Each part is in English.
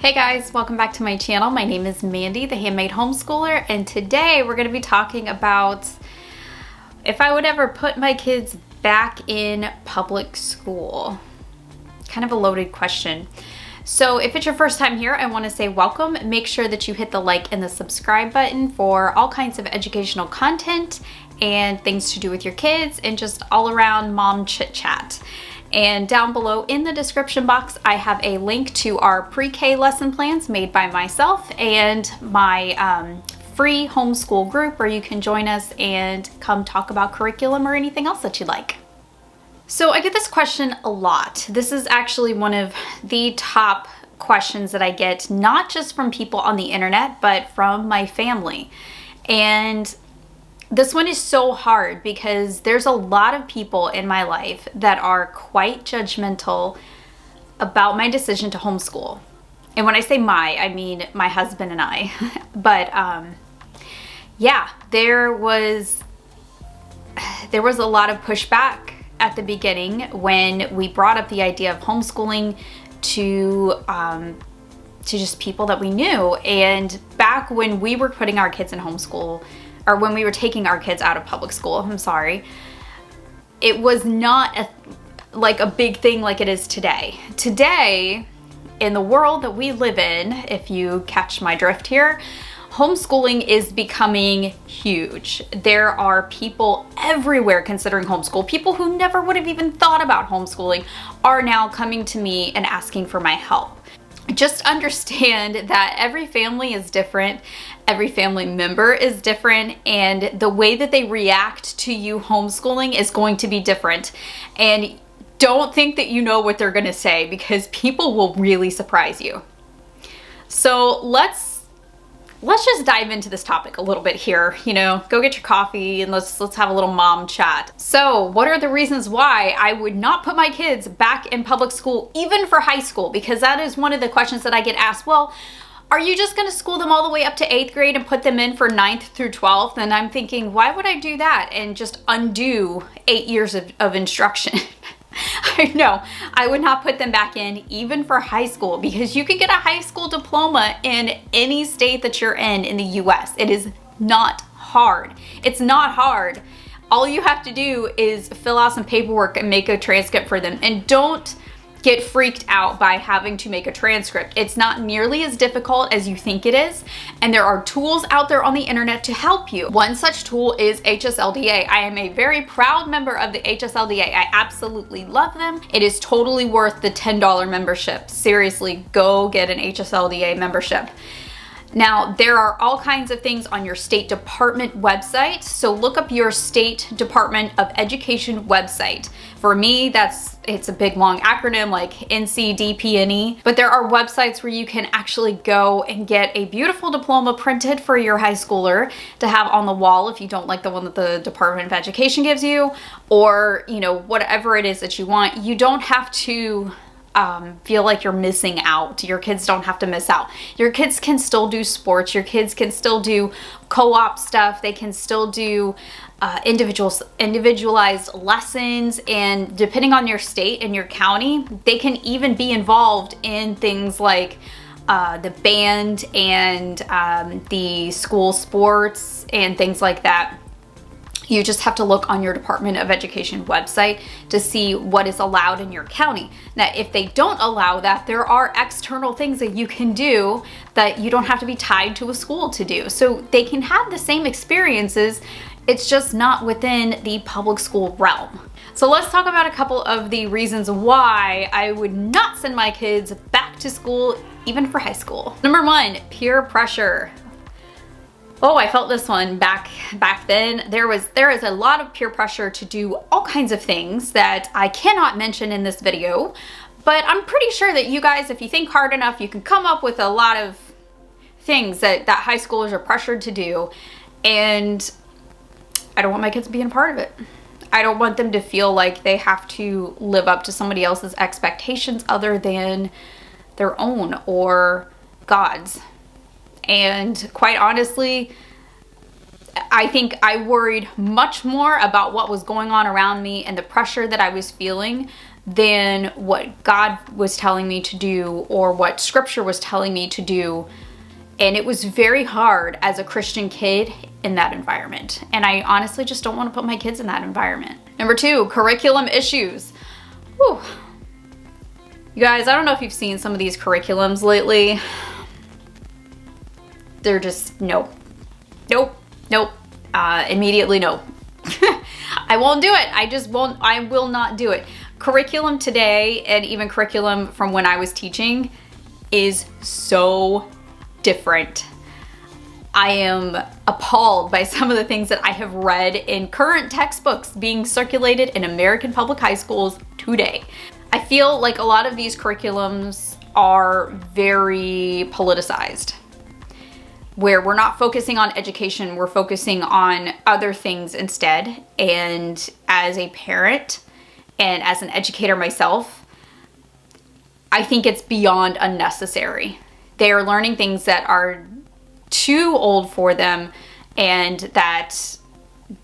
Hey guys, welcome back to my channel. My name is Mandy, the Handmade Homeschooler, and today we're going to be talking about if I would ever put my kids back in public school. Kind of a loaded question. So if it's your first time here, I want to say welcome. Make sure that you hit the like and the subscribe button for all kinds of educational content and things to do with your kids and just all around mom chit chat. And down below in the description box, I have a link to our pre-K lesson plans made by myself and my free homeschool group where you can join us and come talk about curriculum or anything else that you like. So I get this question a lot. This is actually one of the top questions that I get, not just from people on the internet, but from my family. And this one is so hard because there's a lot of people in my life that are quite judgmental about my decision to homeschool. And when I say I mean my husband and I. But yeah, there was a lot of pushback at the beginning when we brought up the idea of homeschooling to just people that we knew. And back when we were putting our kids in homeschool, or when we were taking our kids out of public school, it was not like a big thing like it is today. Today, in the world that we live in, if you catch my drift here, homeschooling is becoming huge. There are people everywhere considering homeschool. People who never would have even thought about homeschooling are now coming to me and asking for my help. Just understand that every family is different, every family member is different, and the way that they react to you homeschooling is going to be different. And don't think that you know what they're going to say, because people will really surprise you. So let's just dive into this topic a little bit here. Go get your coffee and let's have a little mom chat. So what are the reasons why I would not put my kids back in public school, even for high school? Because that is one of the questions that I get asked. Well, are you just going to school them all the way up to 8th grade and put them in for 9th through 12th? And I'm thinking, why would I do that and just undo 8 years of instruction? I know, I would not put them back in even for high school, because you can get a high school diploma in any state that you're in the US. It is not hard. It's not hard. All you have to do is fill out some paperwork and make a transcript for them. And don't get freaked out by having to make a transcript. It's not nearly as difficult as you think it is, and there are tools out there on the internet to help you. One such tool is HSLDA. I am a very proud member of the HSLDA. I absolutely love them. It is totally worth the $10 membership. Seriously, go get an HSLDA membership. Now, there are all kinds of things on your state department website, so look up your state Department of Education website. For me, it's a big long acronym like NCDPNE, but there are websites where you can actually go and get a beautiful diploma printed for your high schooler to have on the wall if you don't like the one that the Department of Education gives you, or whatever it is that you want. You don't have to feel like you're missing out. Your kids don't have to miss out. Your kids can still do sports. Your kids can still do co-op stuff. They can still do individualized lessons, and depending on your state and your county, they can even be involved in things like the band and the school sports and things like that. You just have to look on your Department of Education website to see what is allowed in your county. Now, if they don't allow that, there are external things that you can do that you don't have to be tied to a school to do. So they can have the same experiences, it's just not within the public school realm. So let's talk about a couple of the reasons why I would not send my kids back to school, even for high school. Number one, peer pressure. Oh, I felt this one back then. There is a lot of peer pressure to do all kinds of things that I cannot mention in this video, but I'm pretty sure that you guys, if you think hard enough, you can come up with a lot of things that high schoolers are pressured to do, and I don't want my kids being a part of it. I don't want them to feel like they have to live up to somebody else's expectations other than their own or God's. And quite honestly, I think I worried much more about what was going on around me and the pressure that I was feeling than what God was telling me to do or what scripture was telling me to do. And it was very hard as a Christian kid in that environment. And I honestly just don't want to put my kids in that environment. Number 2, curriculum issues. Whew. You guys, I don't know if you've seen some of these curriculums lately. They're just nope. Immediately no. I won't do it. I will not do it. Curriculum today and even curriculum from when I was teaching is so different. I am appalled by some of the things that I have read in current textbooks being circulated in American public high schools today. I feel like a lot of these curriculums are very politicized, where we're not focusing on education, we're focusing on other things instead. And as a parent and as an educator myself, I think it's beyond unnecessary. They are learning things that are too old for them and that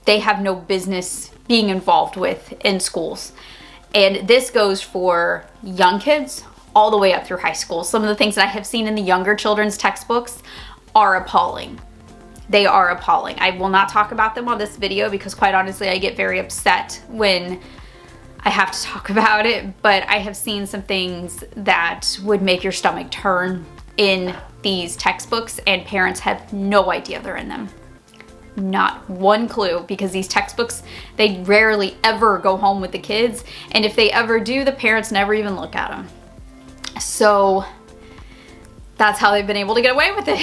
they have no business being involved with in schools. And this goes for young kids all the way up through high school. Some of the things that I have seen in the younger children's textbooks are appalling. They are appalling. I will not talk about them on this video because quite honestly, I get very upset when I have to talk about it, but I have seen some things that would make your stomach turn in these textbooks, and parents have no idea they're in them. Not one clue, because these textbooks, they rarely ever go home with the kids, and if they ever do, the parents never even look at them. So that's how they've been able to get away with it.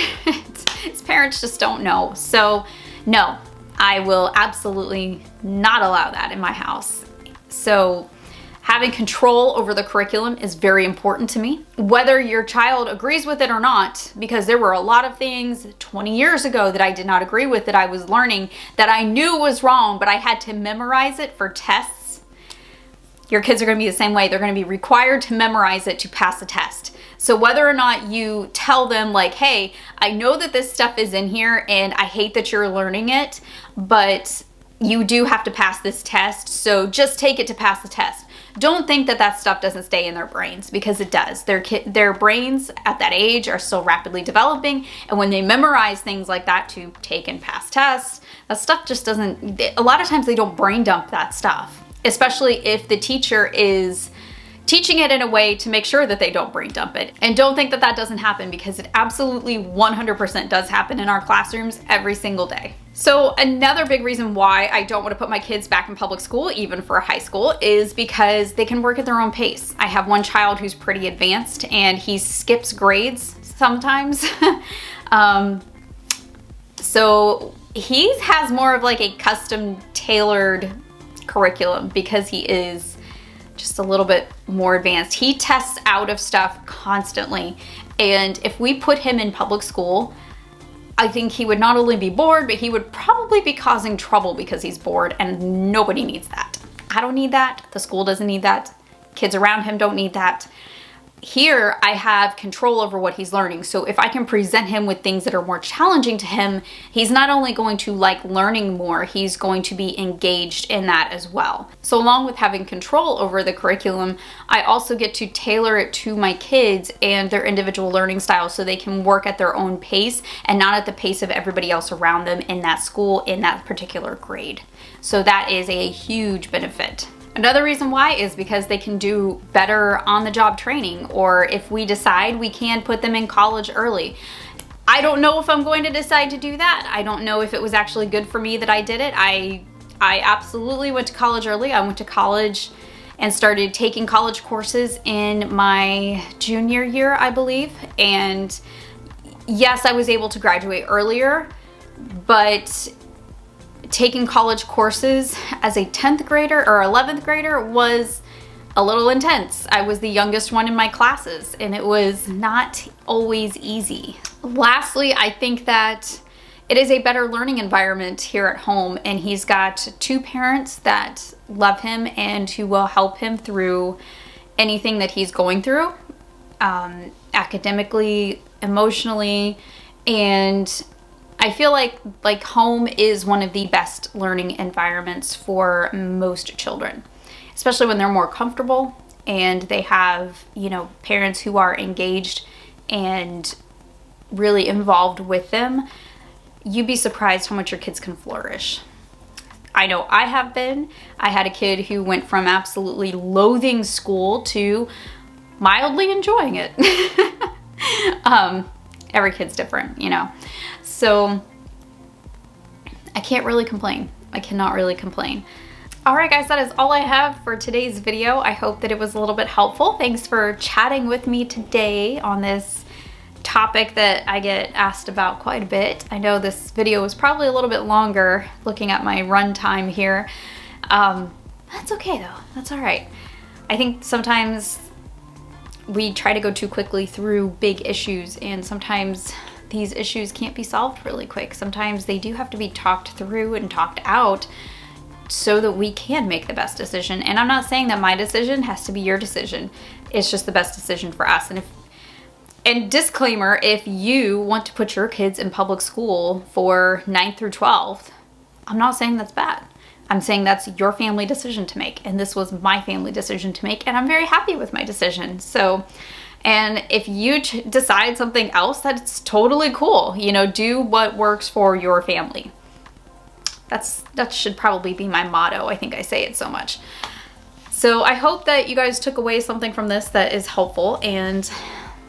His parents just don't know. So no, I will absolutely not allow that in my house. So having control over the curriculum is very important to me, whether your child agrees with it or not, because there were a lot of things 20 years ago that I did not agree with, that I was learning, that I knew was wrong, but I had to memorize it for tests. Your kids are going to be the same way. They're going to be required to memorize it to pass a test. So whether or not you tell them like, hey, I know that this stuff is in here and I hate that you're learning it, but you do have to pass this test, so just take it to pass the test. Don't think that that stuff doesn't stay in their brains, because it does. Their brains at that age are still rapidly developing, and when they memorize things like that to take and pass tests, that stuff just doesn't, a lot of times they don't brain dump that stuff, especially if the teacher is teaching it in a way to make sure that they don't brain dump it. And don't think that that doesn't happen, because it absolutely 100% does happen in our classrooms every single day. So another big reason why I don't want to put my kids back in public school, even for high school, is because they can work at their own pace. I have one child who's pretty advanced and he skips grades sometimes. So he has more of like a custom tailored curriculum because he is just a little bit more advanced. He tests out of stuff constantly. And if we put him in public school, I think he would not only be bored, but he would probably be causing trouble because he's bored, and nobody needs that. I don't need that. The school doesn't need that. Kids around him don't need that. Here, I have control over what he's learning. So if I can present him with things that are more challenging to him, he's not only going to like learning more, he's going to be engaged in that as well. So along with having control over the curriculum, I also get to tailor it to my kids and their individual learning styles so they can work at their own pace and not at the pace of everybody else around them in that school, in that particular grade. So that is a huge benefit. Another reason why is because they can do better on-the-job training, or if we decide we can put them in college early. I don't know if I'm going to decide to do that. I don't know if it was actually good for me that I did it. I absolutely went to college early. I went to college and started taking college courses in my junior year, I believe. And yes, I was able to graduate earlier, but taking college courses as a 10th grader or 11th grader was a little intense. I was the youngest one in my classes, and it was not always easy. Lastly, I think that it is a better learning environment here at home, and he's got two parents that love him and who will help him through anything that he's going through, academically, emotionally, and I feel like home is one of the best learning environments for most children, especially when they're more comfortable and they have, you know, parents who are engaged and really involved with them, you'd be surprised how much your kids can flourish. I know I have been. I had a kid who went from absolutely loathing school to mildly enjoying it. Every kid's different, you know. So I can't really complain. I cannot really complain. All right, guys, that is all I have for today's video. I hope that it was a little bit helpful. Thanks for chatting with me today on this topic that I get asked about quite a bit. I know this video was probably a little bit longer looking at my run time here. That's okay though, that's all right. I think sometimes we try to go too quickly through big issues, and sometimes these issues can't be solved really quick. Sometimes they do have to be talked through and talked out so that we can make the best decision. And I'm not saying that my decision has to be your decision. It's just the best decision for us. And disclaimer, if you want to put your kids in public school for 9th through 12th, I'm not saying that's bad. I'm saying that's your family decision to make, and this was my family decision to make, and I'm very happy with my decision. So, and if you decide something else, that's totally cool. You know, do what works for your family. That should probably be my motto. I think I say it so much. So I hope that you guys took away something from this that is helpful, and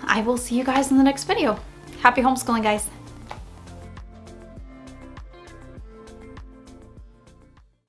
I will see you guys in the next video. Happy homeschooling, guys.